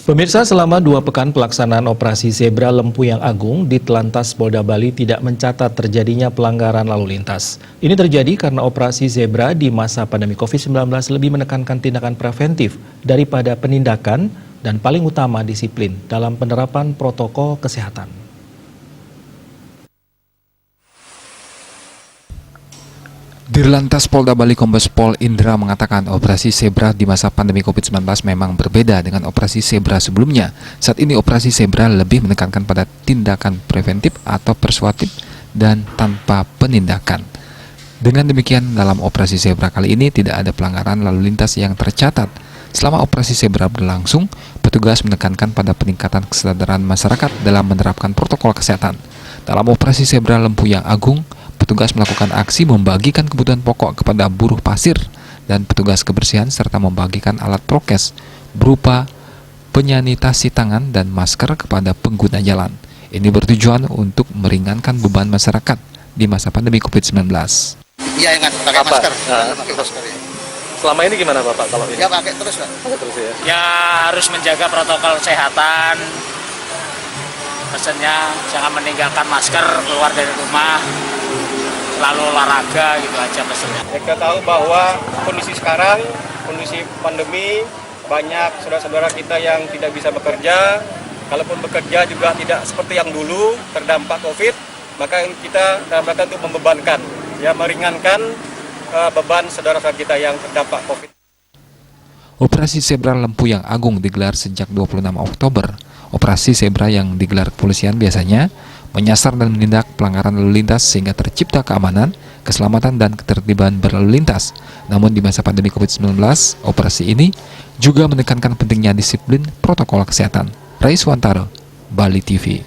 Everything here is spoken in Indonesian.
Pemirsa, selama 2 pekan pelaksanaan operasi Zebra Lempuyang Agung, Ditlantas Polda Bali tidak mencatat terjadinya pelanggaran lalu lintas. Ini terjadi karena operasi Zebra di masa pandemi COVID-19 lebih menekankan tindakan preventif daripada penindakan dan paling utama disiplin dalam penerapan protokol kesehatan. Dirlantas Polda Bali Kombes Pol Indra mengatakan operasi Zebra di masa pandemi COVID-19 memang berbeda dengan operasi Zebra sebelumnya. Saat ini operasi Zebra lebih menekankan pada tindakan preventif atau persuasif dan tanpa penindakan. Dengan demikian, dalam operasi Zebra kali ini tidak ada pelanggaran lalu lintas yang tercatat. Selama operasi Zebra berlangsung, petugas menekankan pada peningkatan kesadaran masyarakat dalam menerapkan protokol kesehatan. Dalam operasi Zebra Lempuyang Agung, petugas melakukan aksi membagikan kebutuhan pokok kepada buruh pasir dan petugas kebersihan serta membagikan alat prokes berupa penyanitasi tangan dan masker kepada pengguna jalan. Ini bertujuan untuk meringankan beban masyarakat di masa pandemi COVID-19. Iya, ingat pakai masker. Pakai masker ya. Selama ini gimana Bapak kalau ini? Ya pakai terus Pak. Pakai terus ya. Ya harus menjaga protokol kesehatan. Pesannya jangan meninggalkan masker keluar dari rumah. Selalu olahraga gitu aja pesannya. Kita tahu bahwa kondisi sekarang, kondisi pandemi, banyak saudara-saudara kita yang tidak bisa bekerja. Kalaupun bekerja juga tidak seperti yang dulu terdampak COVID, maka kita dalam rangka untuk membebankan, ya meringankan beban saudara-saudara kita yang terdampak COVID. Operasi Zebra Lempuyang Agung digelar sejak 26 Oktober. Operasi Zebra yang digelar kepolisian biasanya menyasar dan menindak pelanggaran lalu lintas sehingga tercipta keamanan, keselamatan, dan ketertiban berlalu lintas. Namun di masa pandemi COVID-19, operasi ini juga menekankan pentingnya disiplin protokol kesehatan. Rais Wantaro, Bali TV.